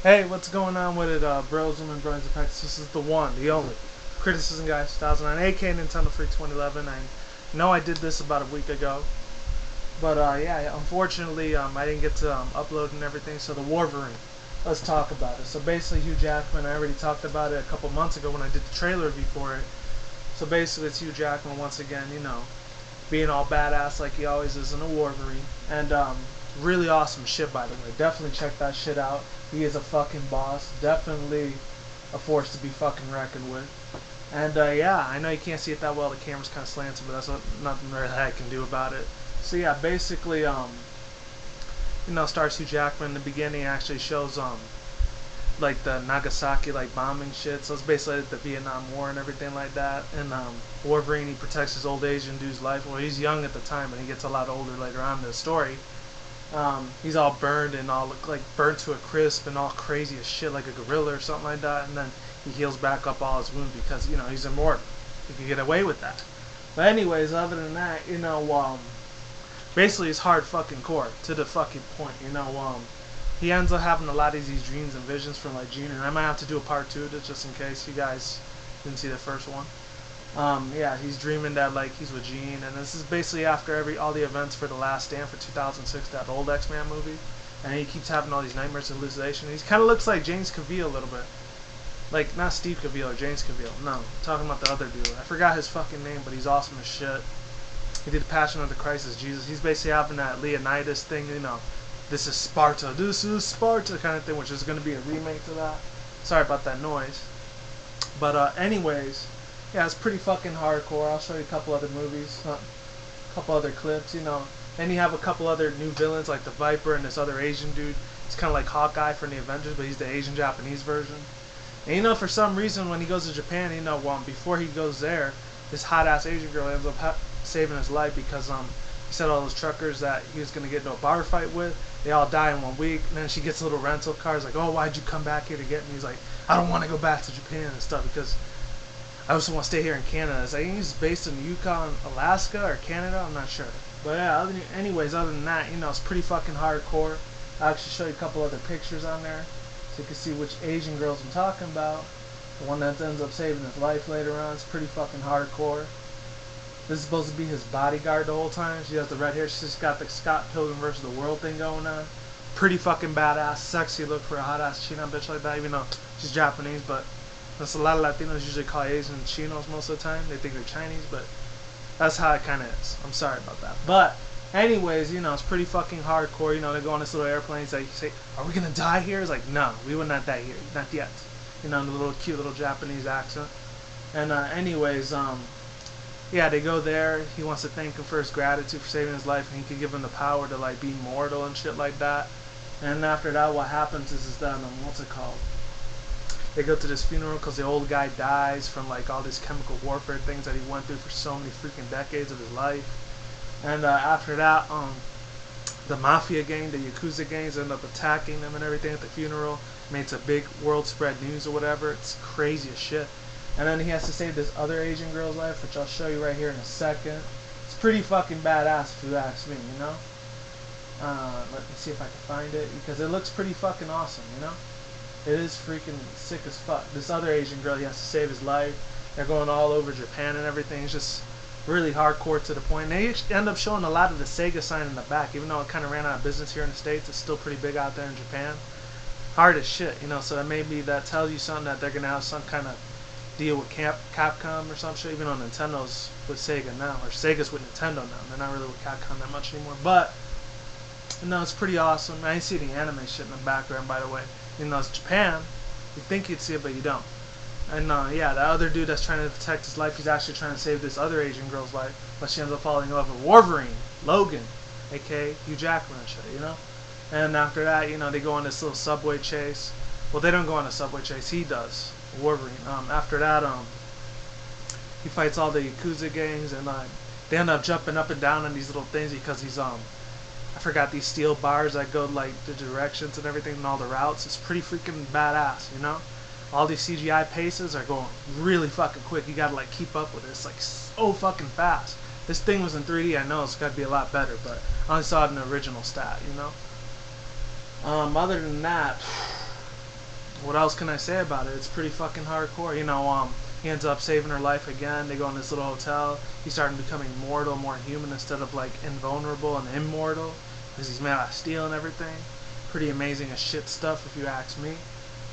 Hey, what's going on with it, bros and bros and packs? This is the one, the only Criticism Guy 2009, aka Nintendo Freak 2011. I know I did this about a week ago, but yeah, unfortunately, I didn't get to upload and everything. So the Worverine, let's talk about it. So basically, Hugh Jackman. I already talked about it a couple months ago when I did the trailer review for it. So basically, it's Hugh Jackman once again, being all badass like he always is in a Wolverine. And really awesome shit, by the way. Definitely check that shit out. He is a fucking boss. Definitely a force to be fucking reckoned with. And yeah, I know you can't see it that well. The camera's kind of slanted, but that's nothing really I can do about it. So yeah, basically, stars Hugh Jackman in the beginning. Actually shows like the Nagasaki like bombing shit. So it's basically like the Vietnam War and everything like that. And Wolverine, he protects his old Asian dude's life. Well, he's young at the time, but he gets a lot older later on in the story. He's all burned and all like burnt to a crisp and all crazy as shit like a gorilla or something like that. And then he heals back up all his wounds because he's immortal. He can get away with that. But anyways, other than that, basically it's hard fucking core to the fucking point. He ends up having a lot of these dreams and visions from like Gene, and I might have to do a part 2 of this just in case you guys didn't see the first one. Yeah, he's dreaming that like he's with Jean, and this is basically after all the events for The Last Stand for 2006, that old X-Men movie, and he keeps having all these nightmares and hallucinations. He kind of looks like James Cavill a little bit, like not Steve Cavill or James Cavill. No, I'm talking about the other dude. I forgot his fucking name, but he's awesome as shit. He did Passion of the Christ as Jesus. He's basically having that Leonidas thing, this is Sparta, kind of thing, which is going to be a remake to that. Sorry about that noise. But anyways, yeah, it's pretty fucking hardcore. I'll show you a couple other movies, a couple other clips, And you have a couple other new villains like the Viper and this other Asian dude. It's kind of like Hawkeye from the Avengers, but he's the Asian Japanese version. And for some reason when he goes to Japan, before he goes there, this hot ass Asian girl ends up saving his life because he said all those truckers that he was gonna get into a bar fight with, they all die in 1 week. And then she gets a little rental car. He's like, oh, why'd you come back here to get me? He's like, I don't want to go back to Japan and stuff because I just want to stay here in Canada. It's like he's based in Yukon, Alaska, or Canada. I'm not sure. But yeah, other than that, it's pretty fucking hardcore. I'll actually show you a couple other pictures on there so you can see which Asian girls I'm talking about. The one that ends up saving his life later on is pretty fucking hardcore. This is supposed to be his bodyguard the whole time. She has the red hair. She's just got the Scott Pilgrim versus the World thing going on. Pretty fucking badass, sexy look for a hot ass Chino bitch like that, even though she's Japanese, but that's a lot of Latinos usually call Asian Chinos most of the time. They think they're Chinese, but that's how it kind of is. I'm sorry about that. But anyways, it's pretty fucking hardcore. They go on this little airplane. It's like, say, are we going to die here? It's like, no, we would not die here. Not yet. In the little cute little Japanese accent. And anyways, yeah, they go there. He wants to thank him for his gratitude for saving his life, and he can give him the power to like be immortal and shit like that. And after that, what happens is that what's it called? They go to this funeral because the old guy dies from like all these chemical warfare things that he went through for so many freaking decades of his life. And after that, the mafia gang, the Yakuza gangs end up attacking them and everything at the funeral. It's a big world spread news or whatever. It's crazy as shit. And then he has to save this other Asian girl's life, which I'll show you right here in a second. It's pretty fucking badass if you ask me, Let me see if I can find it, because it looks pretty fucking awesome, It is freaking sick as fuck. This other Asian girl, he has to save his life. They're going all over Japan and everything. It's just really hardcore to the point. And they end up showing a lot of the Sega sign in the back. Even though it kind of ran out of business here in the States, it's still pretty big out there in Japan. Hard as shit, so that tells you something that they're going to have some kind of deal with Capcom or some shit. Even though Nintendo's with Sega now, or Sega's with Nintendo now. They're not really with Capcom that much anymore. But, it's pretty awesome. I didn't see the anime shit in the background, by the way. It's Japan. You think you'd see it, but you don't. And yeah, that other dude that's trying to protect his life, he's actually trying to save this other Asian girl's life, but she ends up falling in love with Worverine, Logan, aka Hugh Jackman and shit, And after that, they go on this little subway chase. Well, they don't go on a subway chase. He does, Worverine. After that, he fights all the Yakuza gangs, and they end up jumping up and down on these little things because he's I forgot these steel bars that go like the directions and everything and all the routes. It's pretty freaking badass, All these CGI paces are going really fucking quick. You gotta like keep up with it. It's like so fucking fast. This thing was in 3D. I know it's gotta be a lot better, but I only saw it in the original stat, Other than that, what else can I say about it? It's pretty fucking hardcore. He ends up saving her life again. They go in this little hotel. He's starting becoming mortal, more human instead of like invulnerable and immortal, because he's made out of steel and everything. Pretty amazing as shit stuff, if you ask me.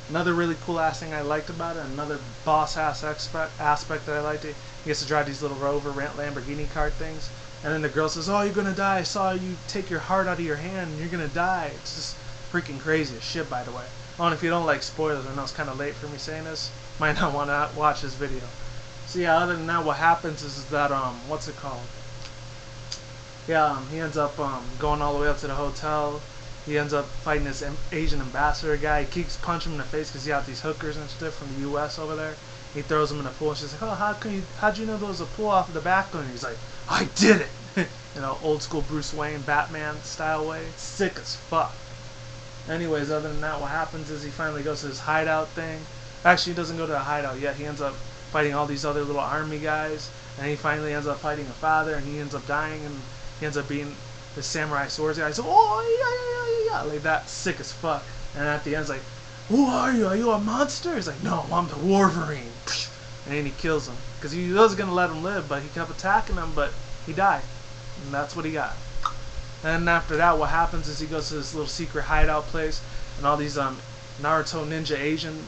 Another really cool ass thing I liked about it, another boss ass aspect that I liked it. He gets to drive these little Rover Lamborghini cart things, and then the girl says, "Oh, you're gonna die. I saw you take your heart out of your hand, and you're gonna die." It's just freaking crazy as shit, by the way. Oh, and if you don't like spoilers, I know it's kind of late for me saying this, might not want to watch this video. So yeah, other than that, what happens is that what's it called? Yeah, he ends up going all the way up to the hotel. He ends up fighting this Asian ambassador guy. He keeps punching him in the face because he got these hookers and stuff from the U.S. over there. He throws him in the pool. And she's like, "Oh, how'd you know there was a pool off of the back door?" And he's like, "I did it." Old school Bruce Wayne, Batman style way. It's sick as fuck. Anyways, other than that, what happens is he finally goes to his hideout thing. Actually, he doesn't go to the hideout yet. He ends up fighting all these other little army guys, and he finally ends up fighting a father, and he ends up dying, and he ends up being the samurai swords guy. So, "Oh, yeah, like that, sick as fuck." And at the end, it's like, "Who are you? Are you a monster?" He's like, "No, I'm the Worverine." And then he kills him, because he was going to let him live, but he kept attacking him, but he died. And that's what he got. And after that, what happens is he goes to this little secret hideout place, and all these Naruto ninja Asian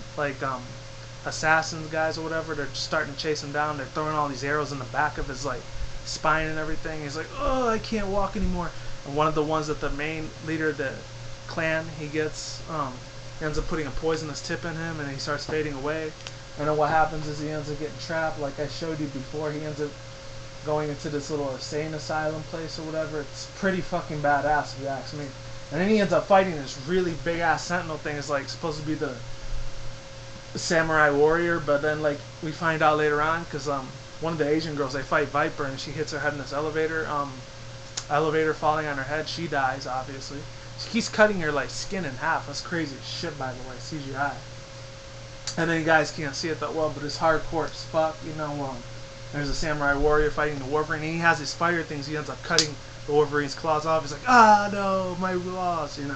assassins guys or whatever, they're starting to chase him down. They're throwing all these arrows in the back of his like spine and everything. He's like, "Oh, I can't walk anymore." And one of the ones that the main leader of the clan he gets, he ends up putting a poisonous tip in him, and he starts fading away. And then what happens is he ends up getting trapped, like I showed you before. He ends up going into this little insane asylum place or whatever. It's pretty fucking badass if you ask me. And then he ends up fighting this really big ass sentinel thing. It's like supposed to be the samurai warrior, but then like we find out later on, because one of the Asian girls, they fight Viper, and she hits her head in this elevator falling on her head. She dies, obviously. She keeps cutting her like skin in half. That's crazy as shit, by the way, CGI. And then you guys can't see it that well, but it's hardcore as fuck. There's a samurai warrior fighting the Worverine, and he has his fire things. He ends up cutting the Wolverine's claws off. He's like, "Ah, no, my claws," And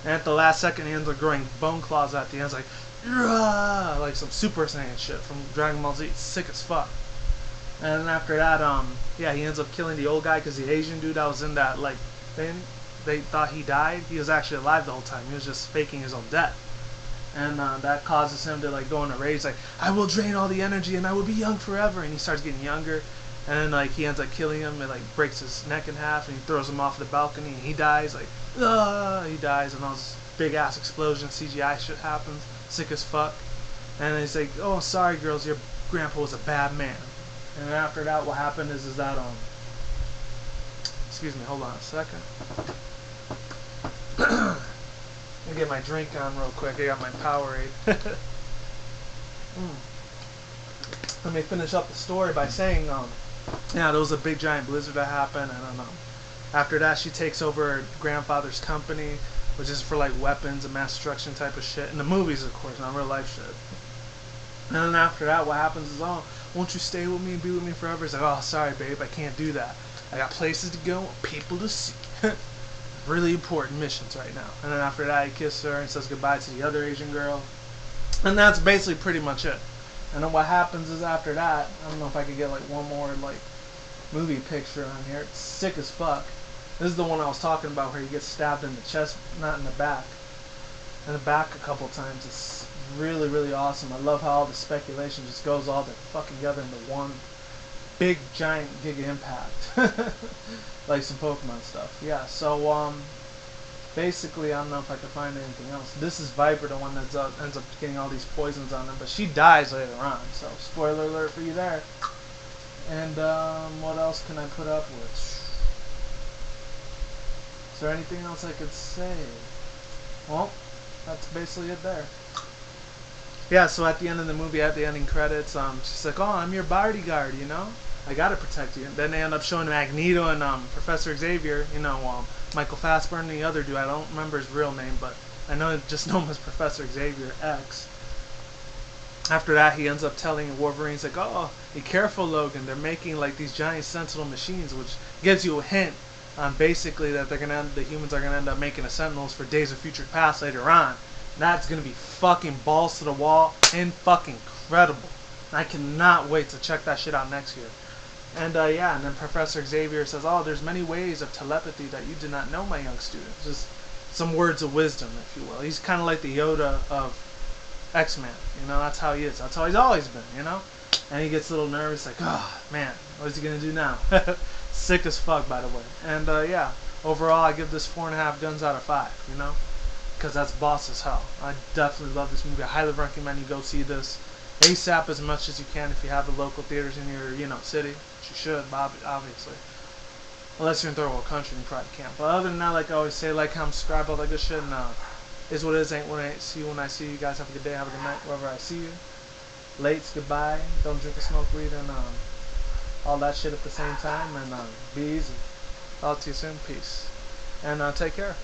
at the last second, he ends up growing bone claws at the end. It's like, "Rah!" Like some Super Saiyan shit from Dragon Ball Z. It's sick as fuck. And then after that, yeah, he ends up killing the old guy, because the Asian dude that was in that like thing, they thought he died. He was actually alive the whole time. He was just faking his own death. And that causes him to like go in a rage, like, "I will drain all the energy and I will be young forever." And he starts getting younger, and then like he ends up killing him, and like breaks his neck in half, and he throws him off the balcony, and he dies. Like, he dies, and all this big ass explosion CGI shit happens, sick as fuck. And then he's like, "Oh, sorry girls, your grandpa was a bad man." And then after that, what happened is that excuse me, hold on a second. Let me get my drink on real quick. I got my Powerade. Let me finish up the story by saying, yeah, there was a big giant blizzard that happened, and after that, she takes over her grandfather's company, which is for like weapons and mass destruction type of shit. In the movies, of course, not real life shit. And then after that, what happens is, "Oh, won't you stay with me and be with me forever?" He's like, "Oh, sorry, babe, I can't do that. I got places to go, people to see." Really important missions right now. And then after that, he kisses her and says goodbye to the other Asian girl. And that's basically pretty much it. And then what happens is after that, I don't know if I could get like one more like movie picture on here. It's sick as fuck. This is the one I was talking about where he gets stabbed in the chest, not in the back. In the back a couple times. It's really, really awesome. I love how all the speculation just goes all fucking together into one big giant Giga Impact. Like some Pokemon stuff. Yeah, so basically, I don't know if I can find anything else. This is Viper, the one that ends up getting all these poisons on her, but she dies later on, so spoiler alert for you there. And what else can I put up with? Is there anything else I could say? Well, that's basically it there. Yeah, so at the end of the movie, at the ending credits, she's like, "Oh, I'm your bodyguard, I gotta protect you." And then they end up showing Magneto and Professor Xavier, Michael Fassbender and the other dude. I don't remember his real name, but I just know him as Professor Xavier X. After that, he ends up telling Wolverine, he's like, "Oh, be careful, Logan. They're making like these giant sentinel machines," which gives you a hint on basically that the humans are gonna end up making a Sentinels for Days of Future Past later on. That's gonna be fucking balls to the wall and fucking incredible. I cannot wait to check that shit out next year. And yeah, and then Professor Xavier says, "Oh, there's many ways of telepathy that you did not know, my young student." Just some words of wisdom, if you will. He's kind of like the Yoda of X-Men. You know, that's how he is. That's how he's always been. You know. And he gets a little nervous, like, "Oh man, what is he gonna do now?" Sick as fuck, by the way. And yeah, overall, I give this 4.5 guns out of 5. You know, because that's boss as hell. I definitely love this movie. I highly recommend you go see this ASAP as much as you can if you have the local theaters in your city. You should, obviously. Unless you're in third world country, you probably can't. But other than that, like I always say, like, comment, subscribe, all that good shit. And is what it is, ain't what it ain't. See you when I see you guys. Have a good day, have a good night, wherever I see you. Lates, goodbye. Don't drink or smoke weed and all that shit at the same time. And be easy. Talk to you soon. Peace. And take care.